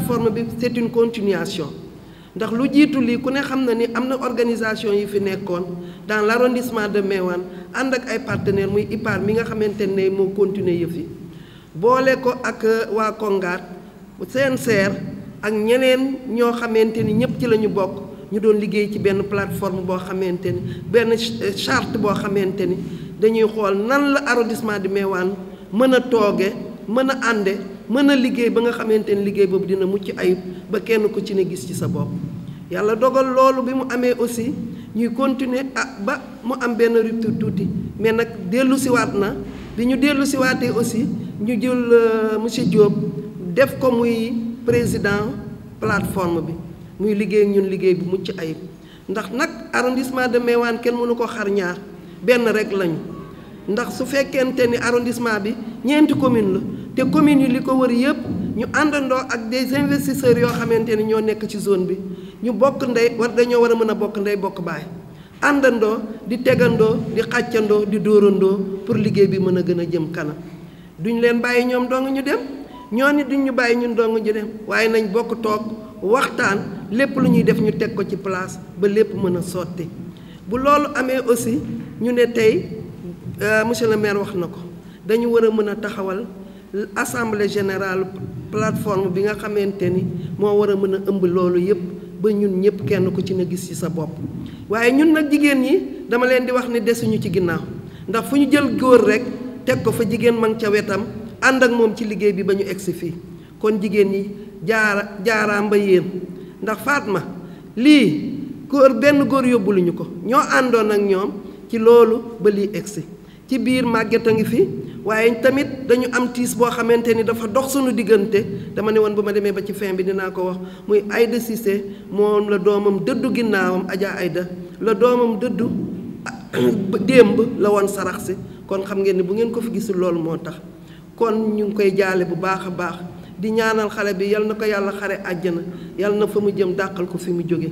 plateforme bi c'est une continuation ndax lu jiitu lii ku ne xam na ni am na organisation yi fi nekkoon dans l'arrondissement de Meouane ànd ak ay partenaires muy IPAR mi nga xamante ne moo continuer yëf yi boole ko ak waa Kongaat CNCR ak ñeneen ñoo xamante ni ñëpp ci la ñu bokk ñu doon liggéey ci benn plateforme boo xamante ni benn charte boo xamante ni dañuy xool nan la arrondissement de Meouane mën a tooge mën a ànde mën a liggéey ba nga xamante ni liggéey boobu dina mucc ayib ba kenn ku ci ne gis ci sa bopp yàlla dogal loolu bi mu amee aussi ñuy continuer ba mu am benn rupture tuuti mais nag dellu siwaat na bi ñu dellu siwaatee aussi ñu jël monsieur Diop def ko muy président plateforme bi muy liggéey ñun liggéey bu mucc ayib ndax nag arrondissement de Meouane kenn mënu ko xar ñaar benn rek lañu ndax su fekkente ni arrondissement bi ñeenti commune la te communes yi li ko wër yëpp ñu àndandoo ak des investisseurs yoo xamante ni ñoo nekk ci zone bi ñu bokk ndey dañoo war a mën a bokk ndey bokk baay àndandoo di tegandoo di xàccandoo di dóorandoo pour liggéey bi mën a gën a jëm kanam duñ leen bàyyi ñoom dong ñu dem ñoo ni duñ ñu bàyyi ñun dong ñu dem waaye nañ bokk toog waxtaan lépp lu ñuy def ñu teg ko ci place ba lépp mën a sotti bu loolu amee aussi ñu ne tey monsieur le maire wax na ko dañu war a mën a taxawal assemblée générale plateforme bi nga xamante ni moo war a mën a ëmb loolu yëpp ba ñun ñëpp kenn ku ci na gis ci sa bopp waaye ñun nag jigéen ñi dama leen di wax ni desuñu ci ginnaaw ndax fu ñu jël góor rek teg ko fa jigéen ma ngi ca wetam ànd ak moom ci liggéey bi ba ñu egsi fii kon jigéen ñi jaaraam ba yéen ndax Fatma lii góor benn góor yóbbuluñu ko ñoo àndoon ak ñoom ci loolu ba lii egsi ci biir màgget a ngi fi waaye tamit dañu am tiis boo xamante ni dafa dox suñu diggante dama ne woon bu ma demee ba ci fin bi dinaa ko wax muy Aïda Cissé moom la doomam dëddu ginnaawam Adja Aïda la doomam dëddu démb la woon sarax si kon xam ngeen ni bu ngeen ko fi gisul loolu moo tax kon ñu ngi koy jaale bu baax a baax di ñaanal xale bi yal na ko yàlla xare àjjana yal na fa mu jëm dàqal ko fi mu jóge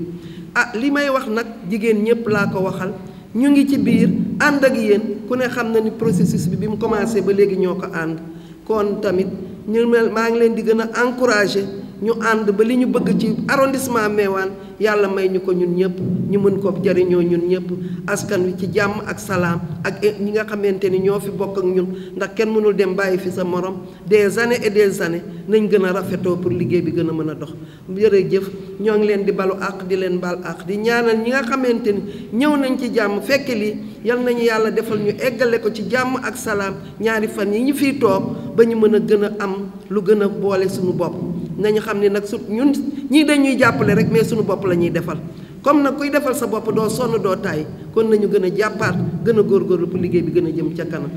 li may wax nag jigéen ñëpp laa ko waxal ñu ngi ci biir ànd ak yéen ku ne xam na ni processus bi mu commencé ba léegi ñoo ko ànd kon tamit ñu maa ngi leen di gën a encourager ñu ànd ba li ñu bëgg ci arrondissement Meouane yàlla may ñu ko ñun ñëpp ñu mën ko jariñoo ñun ñëpp askan wi ci jàmm ak salaam ak ñi nga xamante ni ñoo fi bokk ak ñun ndax kenn mënul dem bàyyi fi sa morom des années et des années nañ gën a rafetoo pour liggéey bi gën a mën a dox jërëjëf ñoo ngi leen di balu àq di leen bal àq di ñaanal ñi nga xamante ni ñëw nañ ci jàmm fekk lii yal nañu yàlla defal ñu eggale ko ci jàmm ak salaam ñaari fan yi ñu fiy toog ba ñu mën a gën a am lu gën a boole suñu bopp nañu xam ne nag ñun ñii dañuy jàppale rek mais suñu bopp la ñuy defal comme nag kuy defal sa bopp doo sonn doo taay kon nañu gën a jàppaat gën a góorgóorlu pour liggéey bi gën a jëm ca kanam.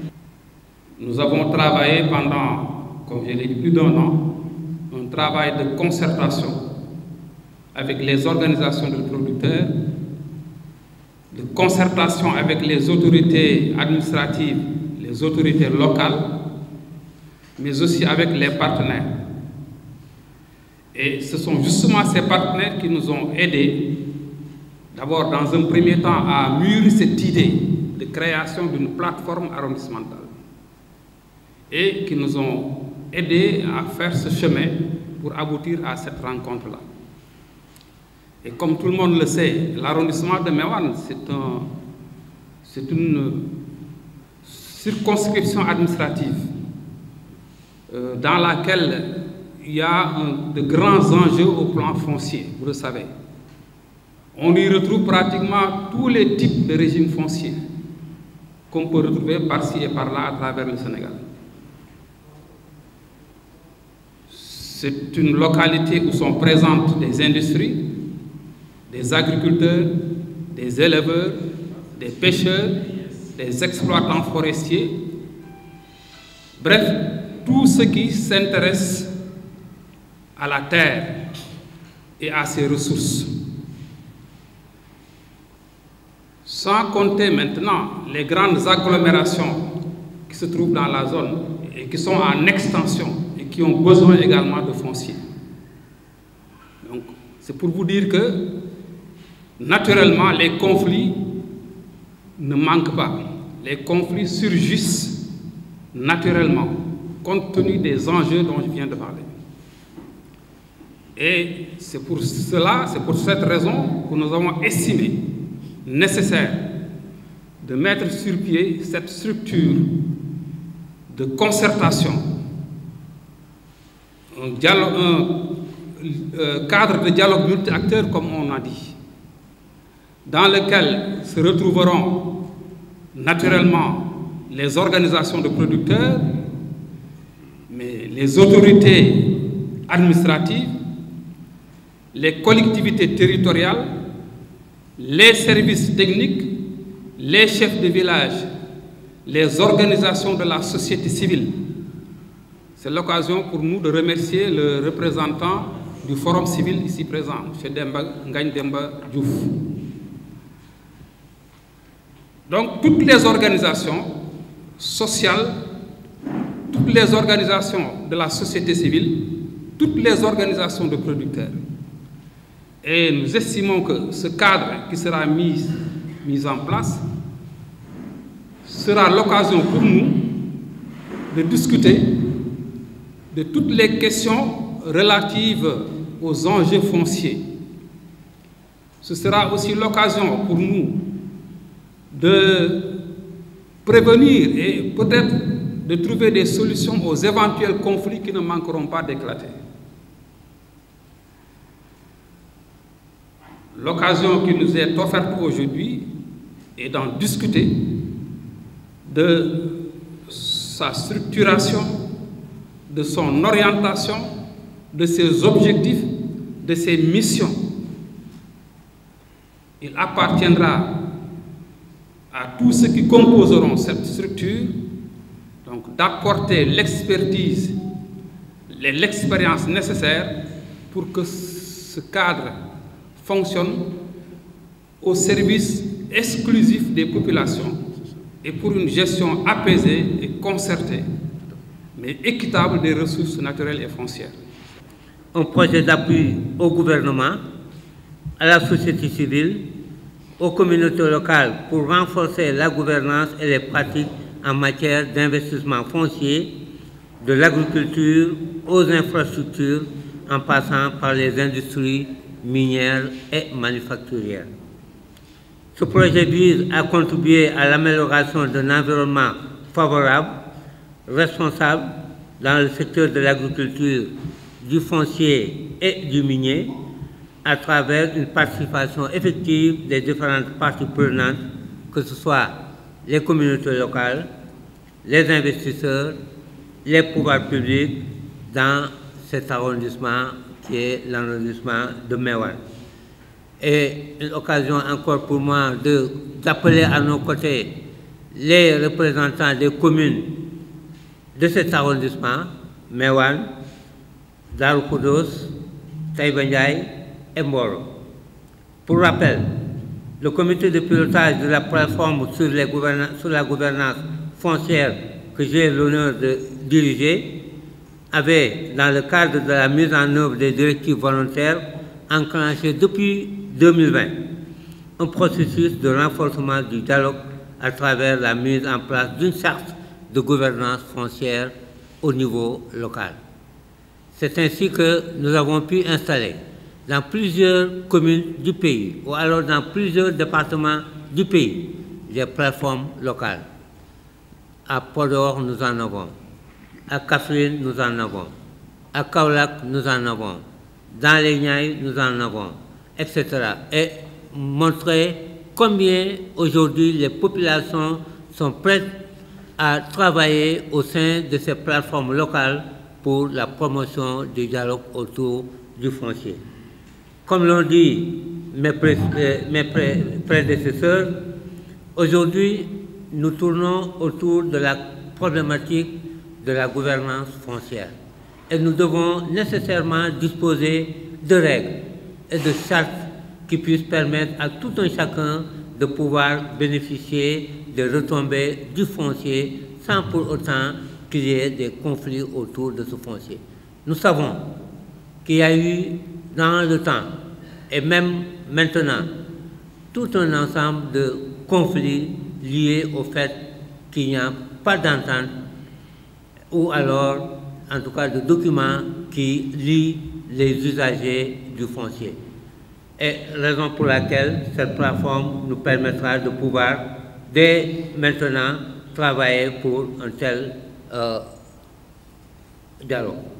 Nous avons travaillé pendant, comme je l'ai dit, plus d'un an, un travail de concertation avec les organisations de producteurs, de concertation avec les autorités administratives, les autorités locales, mais aussi avec les partenaires. Et ce sont justement ces partenaires qui nous ont aidés, d'abord dans un premier temps, à mûrir cette idée de création d'une plateforme arrondissementale et qui nous ont aidés à faire ce chemin pour aboutir à cette rencontre-là. Et comme tout le monde le sait, l'arrondissement de Meouane, c'est une circonscription administrative dans laquelle il y a de grands enjeux au plan foncier, vous le savez. On y retrouve pratiquement tous les types de régimes fonciers qu'on peut retrouver par-ci et par-là à travers le Sénégal. C'est une localité où sont présentes des industries, des agriculteurs, des éleveurs, des pêcheurs, des exploitants forestiers, bref, tout ce qui s'intéresse à la terre et à ses ressources. Sans compter maintenant les grandes agglomérations qui se trouvent dans la zone et qui sont en extension et qui ont besoin également de foncier. Donc, c'est pour vous dire que, naturellement, les conflits ne manquent pas. Les conflits surgissent naturellement, compte tenu des enjeux dont je viens de parler. Et c'est pour cela, c'est pour cette raison que nous avons estimé nécessaire de mettre sur pied cette structure de concertation, un cadre de dialogue multi-acteurs, comme on a dit, dans lequel se retrouveront naturellement les organisations de producteurs, mais les autorités administratives, les collectivités territoriales, les services techniques, les chefs de village, les organisations de la société civile. C'est l'occasion pour nous de remercier le représentant du Forum civil ici présent, M. Ngagne Demba Diouf. Donc toutes les organisations sociales, toutes les organisations de la société civile, toutes les organisations de producteurs. Et nous estimons que ce cadre qui sera mis en place sera l'occasion pour nous de discuter de toutes les questions relatives aux enjeux fonciers. Ce sera aussi l'occasion pour nous de prévenir et peut-être de trouver des solutions aux éventuels conflits qui ne manqueront pas d'éclater. L'occasion qui nous est offerte aujourd'hui est d'en discuter de sa structuration, de son orientation, de ses objectifs, de ses missions. Il appartiendra à tous ceux qui composeront cette structure donc d'apporter l'expertise, l'expérience nécessaire pour que ce cadre fonctionne au service exclusif des populations et pour une gestion apaisée et concertée, mais équitable des ressources naturelles et foncières. Un projet d'appui au gouvernement, à la société civile, aux communautés locales pour renforcer la gouvernance et les pratiques en matière d'investissement foncier, de l'agriculture aux infrastructures, en passant par les industries minières et manufacturières. Ce projet vise à contribuer à l'amélioration d'un environnement favorable, responsable dans le secteur de l'agriculture, du foncier et du minier, à travers une participation effective des différentes parties prenantes, que ce soit les communautés locales, les investisseurs, les pouvoirs publics dans cet arrondissement qui est l'arrondissement de Meouane. Et une occasion encore pour moi d'appeler à nos côtés les représentants des communes de cet arrondissement, Meouane, Darou Khoudoss, Taïba Ndiaye et Mboro. Pour rappel, le comité de pilotage de la plateforme sur la gouvernance foncière que j'ai l'honneur de diriger avait, dans le cadre de la mise en œuvre des directives volontaires, enclenché depuis 2020 un processus de renforcement du dialogue à travers la mise en place d'une charte de gouvernance foncière au niveau local. C'est ainsi que nous avons pu installer dans plusieurs communes du pays, ou alors dans plusieurs départements du pays, des plateformes locales. À Podor, nous en avons. À Kaffrine, nous en avons. À Kaolack, nous en avons. Dans les Niayes, nous en avons, etc. Et montrer combien aujourd'hui les populations sont prêtes à travailler au sein de ces plateformes locales pour la promotion du dialogue autour du foncier. Comme l'ont dit mes prédécesseurs, aujourd'hui, nous tournons autour de la problématique de la gouvernance foncière. Et nous devons nécessairement disposer de règles et de chartes qui puissent permettre à tout un chacun de pouvoir bénéficier des retombées du foncier sans pour autant qu'il y ait des conflits autour de ce foncier. Nous savons qu'il y a eu dans le temps, et même maintenant, tout un ensemble de conflits liés au fait qu'il n'y a pas d'entente ou alors, en tout cas, de documents qui lient les usagers du foncier. Et raison pour laquelle cette plateforme nous permettra de pouvoir, dès maintenant, travailler pour un tel dialogue.